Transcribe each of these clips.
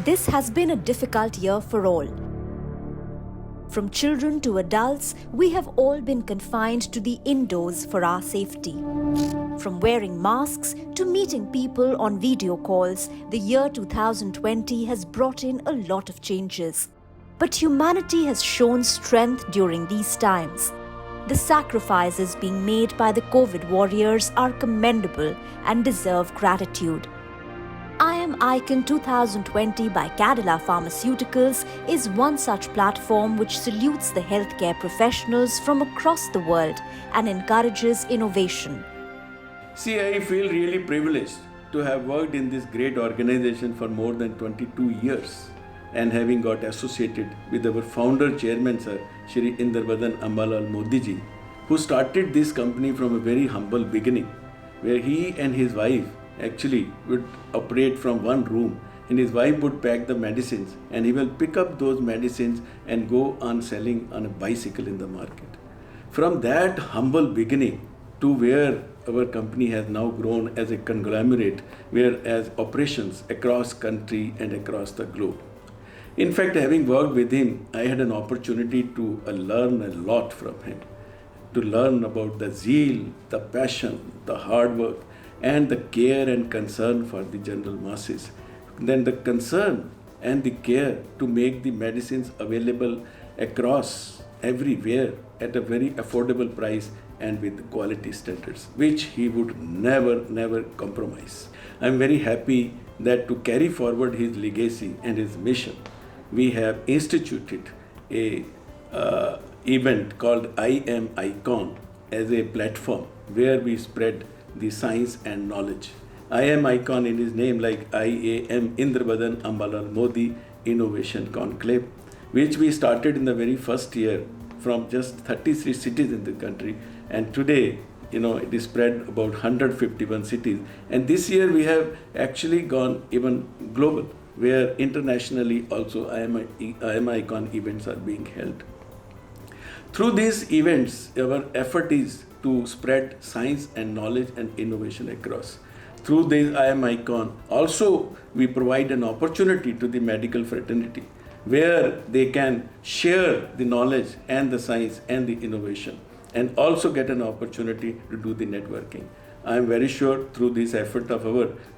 This has been a difficult year for all. From children to adults, we have all been confined to the indoors for our safety. From wearing masks to meeting people on video calls, the year 2020 has brought in a lot of changes. But humanity has shown strength during these times. The sacrifices being made by the COVID warriors are commendable and deserve gratitude. I Am Icon 2020 by Cadila Pharmaceuticals is one such platform which salutes the healthcare professionals from across the world and encourages innovation. See, I feel really privileged to have worked in this great organization for more than 22 years and having got associated with our founder chairman, Sir, Shri Indravadan Ambalal Modi ji, who started this company from a very humble beginning, where he and his wife actually would operate from one room, and his wife would pack the medicines and he will pick up those medicines and go on selling on a bicycle in the market. From that humble beginning to where our company has now grown as a conglomerate, whereas operations across country and across the globe. In fact, having worked with him, I had an opportunity to learn a lot from him, to learn about the zeal, the passion, the hard work, and the care and concern for the general masses. Then the concern and the care to make the medicines available across everywhere at a very affordable price and with quality standards, which he would never compromise. I'm very happy that to carry forward his legacy and his mission, we have instituted a event called I Am Icon as a platform where we spread the science and knowledge. I Am Icon in his name, like IAM Indravadan Ambalal Modi Innovation Conclave, which we started in the very first year from just 33 cities in the country, and today it is spread about 151 cities, and this year we have actually gone even global, where internationally also I Am Icon events are being held. Through these events, our effort is to spread science and knowledge and innovation across. Through this I Am Icon, also we provide an opportunity to the medical fraternity where they can share the knowledge and the science and the innovation and also get an opportunity to do the networking. I am very sure through this effort of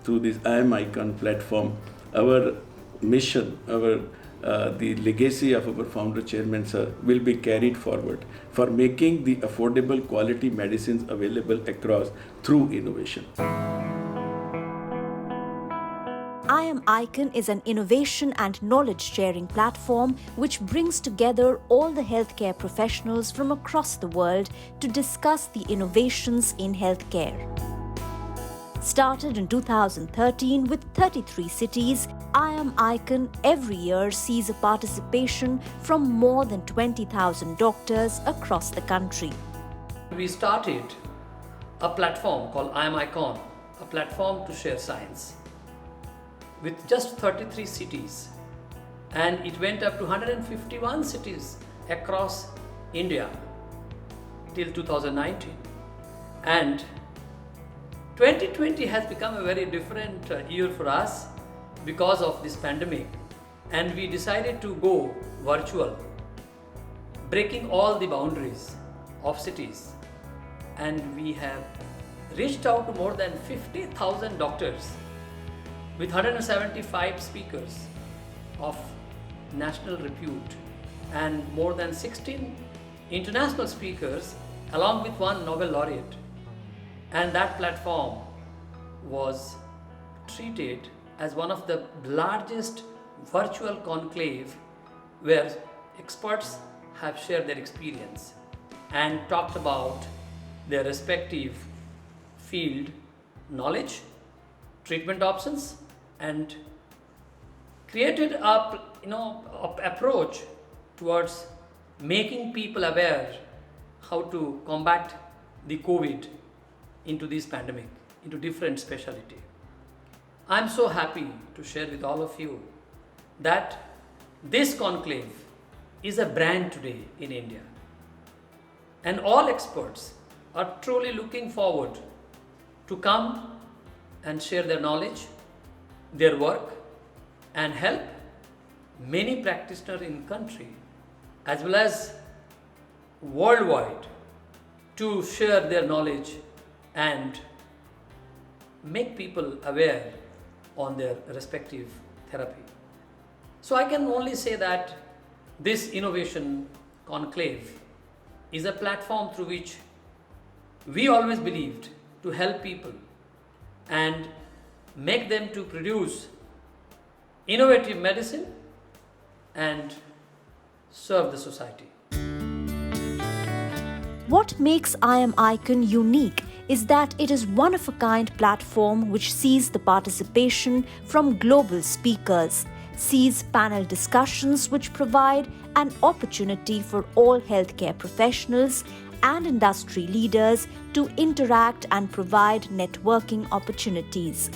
through this I Am Icon platform, our mission, the legacy of our founder chairman, sir, will be carried forward for making the affordable quality medicines available across through innovation. I Am Icon is an innovation and knowledge-sharing platform which brings together all the healthcare professionals from across the world to discuss the innovations in healthcare. Started in 2013 with 33 cities, I Am Icon every year sees a participation from more than 20,000 doctors across the country. We started a platform called I Am Icon, a platform to share science, with just 33 cities, and it went up to 151 cities across India till 2019. And 2020 has become a very different year for us because of this pandemic, and we decided to go virtual, breaking all the boundaries of cities, and we have reached out to more than 50,000 doctors with 175 speakers of national repute and more than 16 international speakers along with one Nobel laureate. And that platform was treated as one of the largest virtual conclave where experts have shared their experience and talked about their respective field knowledge, treatment options, and created a approach towards making people aware how to combat the COVID into this pandemic, into different specialty. I'm so happy to share with all of you that this conclave is a brand today in India, and all experts are truly looking forward to come and share their knowledge, their work, and help many practitioners in country as well as worldwide to share their knowledge and make people aware on their respective therapy. So I can only say that this innovation conclave is a platform through which we always believed to help people and make them to produce innovative medicine and serve the society. What makes I Am Icon unique is that it is one-of-a-kind platform which sees the participation from global speakers, sees panel discussions which provide an opportunity for all healthcare professionals and industry leaders to interact and provide networking opportunities.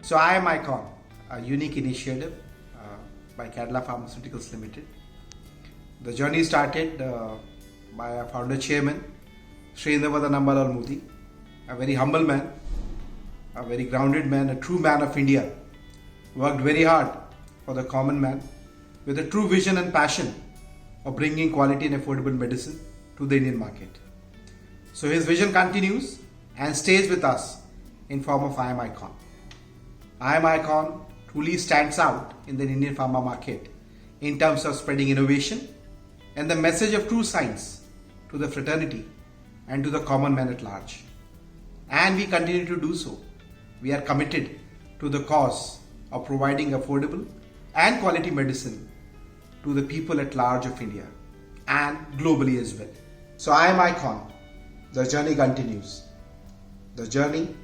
So I Am Icon, a unique initiative by Cadila Pharmaceuticals Limited. The journey started by our founder chairman, Sri Indravadan Ambalal Modi, a very humble man, a very grounded man, a true man of India, worked very hard for the common man with a true vision and passion of bringing quality and affordable medicine to the Indian market. So his vision continues and stays with us in form of I Am Icon. I Am Icon truly stands out in the Indian pharma market in terms of spreading innovation and the message of true science to the fraternity and to the common man at large. And we continue to do so. We are committed to the cause of providing affordable and quality medicine to the people at large of India and globally as well. So I Am Icon, the journey continues. The journey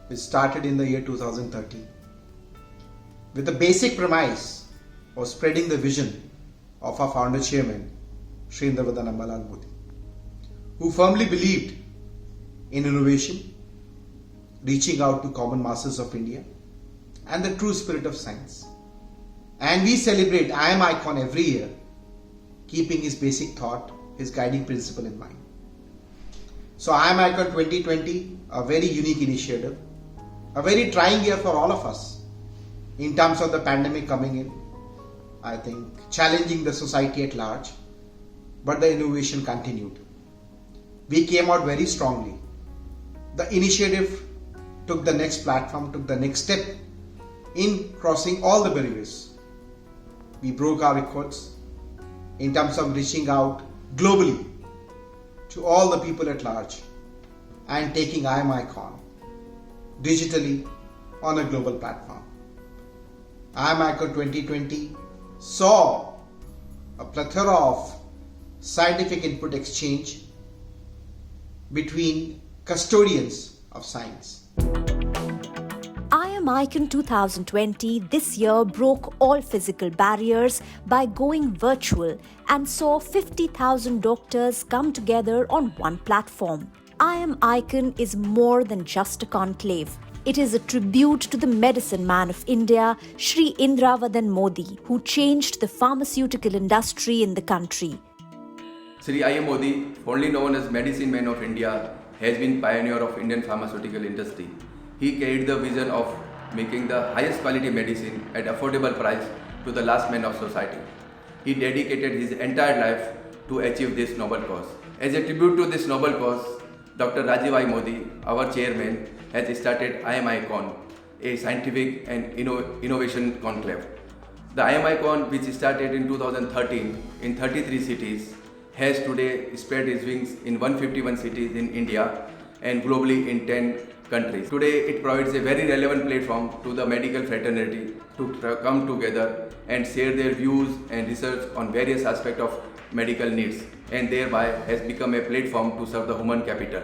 which started in the year 2013 with the basic premise of spreading the vision of our founder chairman, Sri Indravadan Ambalal Modi, who firmly believed in innovation, reaching out to common masses of India and the true spirit of science. And we celebrate I Am Icon every year, keeping his basic thought, his guiding principle in mind. So I Am Icon 2020, a very unique initiative, a very trying year for all of us in terms of the pandemic coming in, I think challenging the society at large, but the innovation continued. We came out very strongly. The initiative took the next platform, took the next step in crossing all the barriers. We broke our records in terms of reaching out globally to all the people at large and taking I Am Icon digitally on a global platform. I Am Icon 2020 saw a plethora of scientific input exchange between custodians of science. I Am Icon 2020 this year broke all physical barriers by going virtual and saw 50,000 doctors come together on one platform. I Am Icon is more than just a conclave. It is a tribute to the medicine man of India, Sri Indravadan Modi, who changed the pharmaceutical industry in the country. Sri I.M. Modi, fondly known as Medicine Man of India, has been pioneer of Indian pharmaceutical industry. He carried the vision of making the highest quality medicine at affordable price to the last man of society. He dedicated his entire life to achieve this noble cause. As a tribute to this noble cause, Dr. Rajiv I. Modi, our chairman, has started I Am Icon, a scientific and innovation conclave. The I Am Icon, which started in 2013 in 33 cities, has today spread its wings in 151 cities in India and globally in 10 countries. Today, it provides a very relevant platform to the medical fraternity to come together and share their views and research on various aspects of medical needs, and thereby has become a platform to serve the human capital.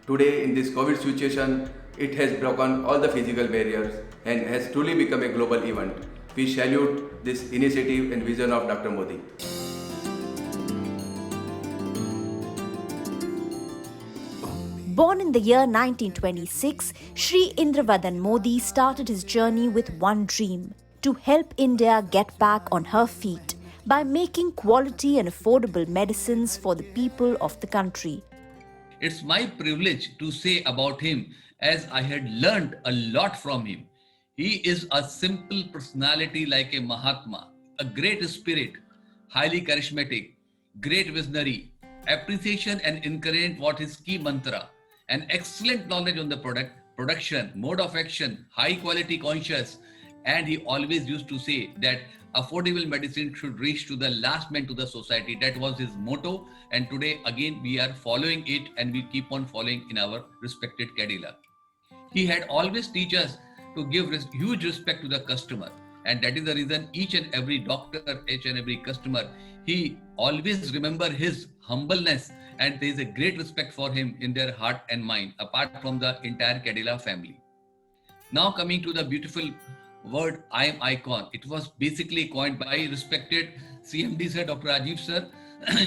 Today, in this COVID situation, it has broken all the physical barriers and has truly become a global event. We salute this initiative and vision of Dr. Modi. Born in the year 1926, Sri Indravadan Modi started his journey with one dream: to help India get back on her feet by making quality and affordable medicines for the people of the country. It's my privilege to say about him, as I had learned a lot from him. He is a simple personality like a Mahatma. a great spirit, highly charismatic, great visionary, appreciation and encourage what his key mantra, an excellent knowledge on the product, production, mode of action, high quality conscious, and he always used to say that affordable medicine should reach to the last man to the society. That was his motto, and today again we are following it and we keep on following in our respected Cadila. He had always teach us to give huge respect to the customer, and that is the reason each and every doctor, each and every customer, he always remember his humbleness, and there is a great respect for him in their heart and mind, apart from the entire Cadila family. Now coming to the beautiful word I am icon. It was basically coined by respected CMD sir Dr. Rajiv sir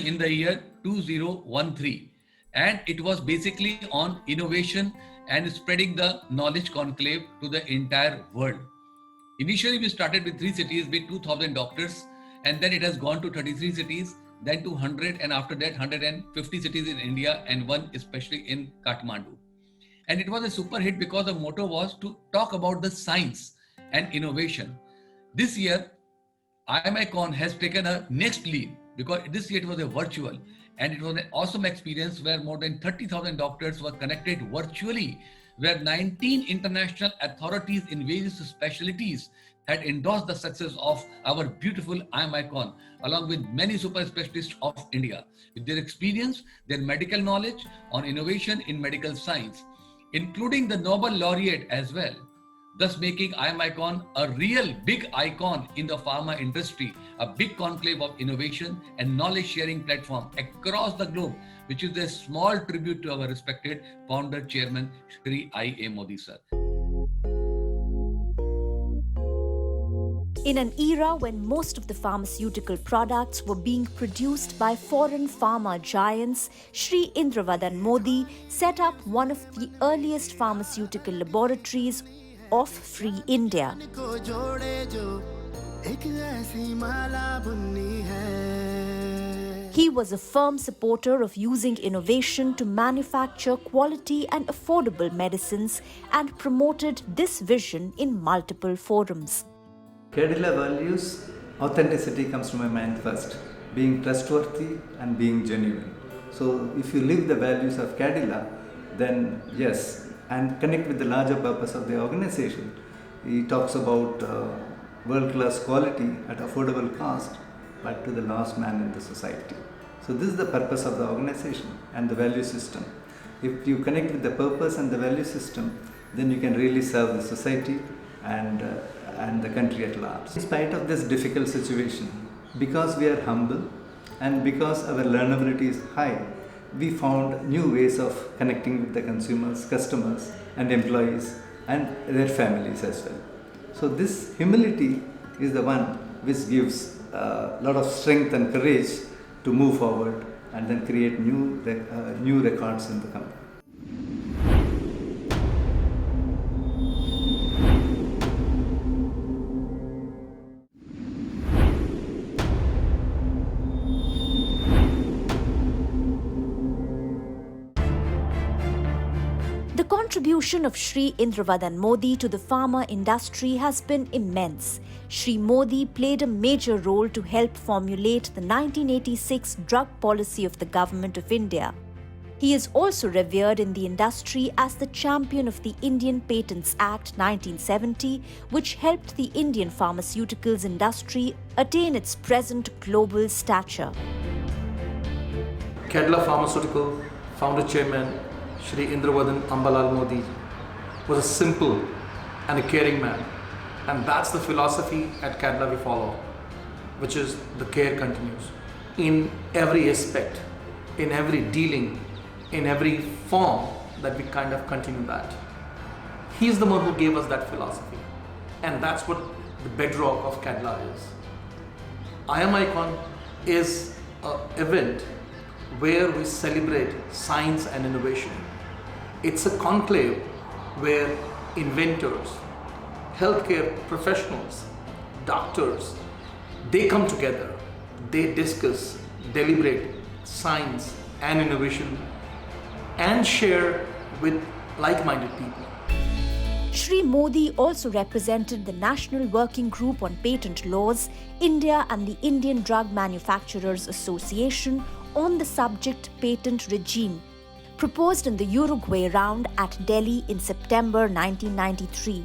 in the year 2013, and it was basically on innovation and spreading the knowledge conclave to the entire world. Initially we started with 3 cities with 2,000 doctors, and then it has gone to 33 cities, then to 100, and after that 150 cities in India and one especially in Kathmandu. And it was a super hit because the motto was to talk about the science and innovation. This year, IMICon has taken a next lead because this year it was a virtual, and it was an awesome experience where more than 30,000 doctors were connected virtually, where 19 international authorities in various specialties had endorsed the success of our beautiful IMICon, along with many super specialists of India, with their experience, their medical knowledge on innovation in medical science, including the Nobel laureate as well, thus making IMICon a real big icon in the pharma industry, a big conclave of innovation and knowledge sharing platform across the globe, which is a small tribute to our respected founder chairman, Shri I.A. Modi sir. In an era when most of the pharmaceutical products were being produced by foreign pharma giants, Shri Indravadan Modi set up one of the earliest pharmaceutical laboratories of free India. He was a firm supporter of using innovation to manufacture quality and affordable medicines and promoted this vision in multiple forums. Cadila values, authenticity comes to my mind first, being trustworthy and being genuine. So if you live the values of Cadila, then yes, and connect with the larger purpose of the organization. He talks about world-class quality at affordable cost, but to the last man in the society. So this is the purpose of the organization and the value system. If you connect with the purpose and the value system, then you can really serve the society and the country at large. In spite of this difficult situation, because we are humble and because our learnability is high, we found new ways of connecting with the consumers, customers and employees and their families as well. So this humility is the one which gives a lot of strength and courage to move forward and then create new records in the company. The contribution of Shri Indravadan Modi to the pharma industry has been immense. Shri Modi played a major role to help formulate the 1986 drug policy of the Government of India. He is also revered in the industry as the champion of the Indian Patents Act 1970, which helped the Indian pharmaceuticals industry attain its present global stature. Cadila Pharmaceutical founder chairman Shri Indravadan Ambalal Modi was a simple and a caring man, and that's the philosophy at Cadila we follow, which is the care continues in every aspect, in every dealing, in every form that we kind of continue that. He's the one who gave us that philosophy, and that's what the bedrock of Cadila is. IMICon is an event where we celebrate science and innovation. It's a conclave where inventors, healthcare professionals, doctors, they come together, they discuss, deliberate science and innovation and share with like-minded people. Shri Modi also represented the National Working Group on Patent Laws, India and the Indian Drug Manufacturers Association on the subject patent regime, proposed in the Uruguay round at Delhi in September 1993.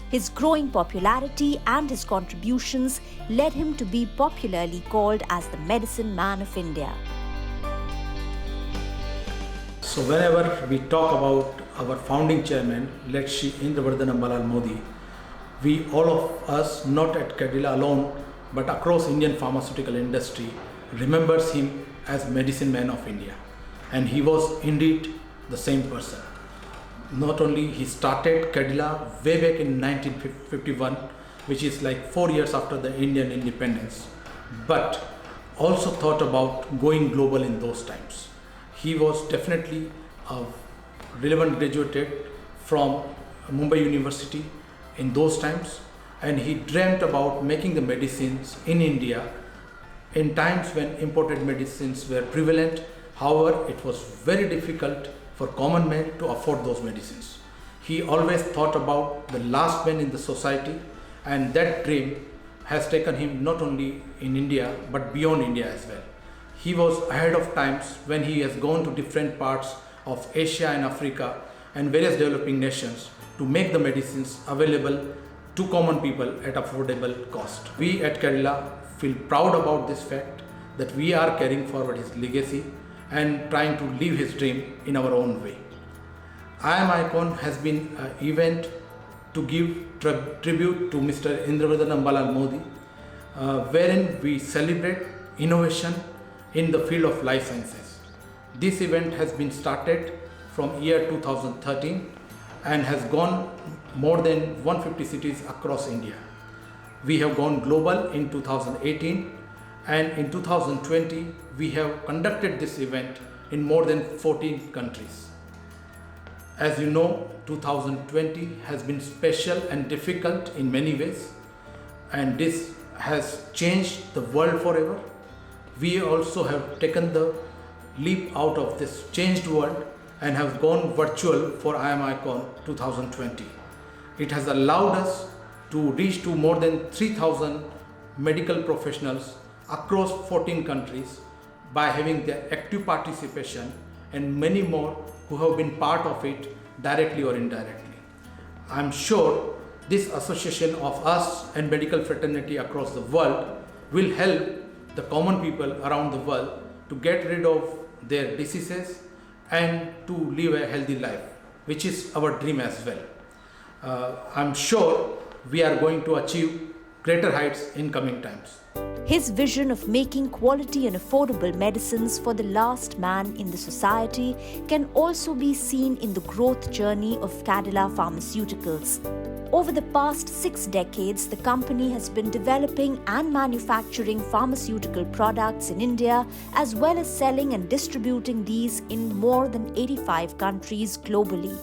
His growing popularity and his contributions led him to be popularly called as the Medicine Man of India. So whenever we talk about our founding chairman, late Shri Indravardan Ambalal Modi, we all of us, not at Cadila alone, but across Indian pharmaceutical industry, remembers him as Medicine Man of India. And he was indeed the same person. Not only he started Cadila way back in 1951, which is like 4 years after the Indian independence, but also thought about going global in those times. He was definitely a relevant graduate from Mumbai University in those times, and he dreamt about making the medicines in India in times when imported medicines were prevalent. However, it was very difficult for common men to afford those medicines. He always thought about the last man in the society, and that dream has taken him not only in India but beyond India as well. He was ahead of times when he has gone to different parts of Asia and Africa and various developing nations to make the medicines available to common people at affordable cost. We at Cadila feel proud about this fact that we are carrying forward his legacy and trying to live his dream in our own way. I Am Icon has been an event to give tribute to Mr. Indravardan Ambalal Modi, wherein we celebrate innovation in the field of life sciences. This event has been started from year 2013 and has gone more than 150 cities across India. We have gone global in 2018, and in 2020 we have conducted this event in more than 14 countries. As you know, 2020 has been special and difficult in many ways, and this has changed the world forever. We also have taken the leap out of this changed world and have gone virtual for I Am Icon 2020. It has allowed us to reach to more than 3,000 medical professionals across 14 countries by having their active participation, and many more who have been part of it directly or indirectly. I am sure this association of us and medical fraternity across the world will help the common people around the world to get rid of their diseases and to live a healthy life, which is our dream as well. I'm sure we are going to achieve greater heights in coming times. His vision of making quality and affordable medicines for the last man in the society can also be seen in the growth journey of Cadila Pharmaceuticals. Over the past 6 decades, the company has been developing and manufacturing pharmaceutical products in India, as well as selling and distributing these in more than 85 countries globally.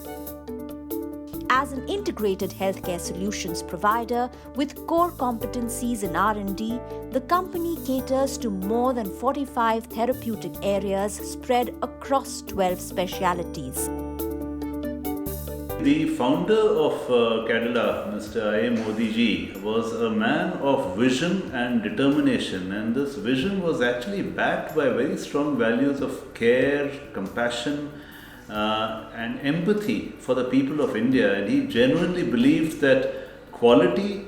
As an integrated healthcare solutions provider with core competencies in R&D, the company caters to more than 45 therapeutic areas spread across 12 specialities. The founder of Cadila, Mr. I. M. Modi ji, was a man of vision and determination, and this vision was actually backed by very strong values of care, compassion, and empathy for the people of India. And he genuinely believed that quality,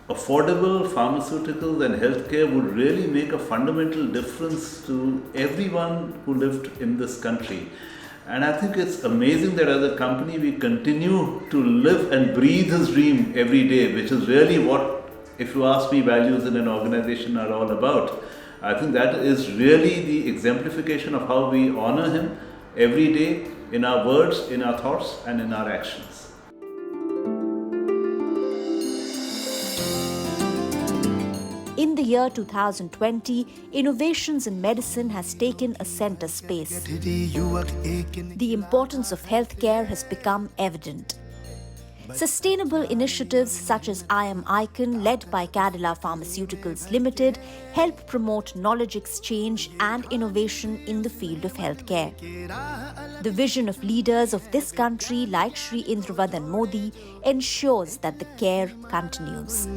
affordable pharmaceuticals and healthcare would really make a fundamental difference to everyone who lived in this country. And I think it's amazing that as a company we continue to live and breathe his dream every day, which is really what, if you ask me, values in an organization are all about. I think that is really the exemplification of how we honor him every day in our words, in our thoughts, and in our actions. In the year 2020, innovations in medicine has taken a center space. The importance of healthcare has become evident. Sustainable initiatives such as I Am Icon, led by Cadila Pharmaceuticals Limited, help promote knowledge exchange and innovation in the field of healthcare. The vision of leaders of this country like Shri Indravadan Modi ensures that the care continues.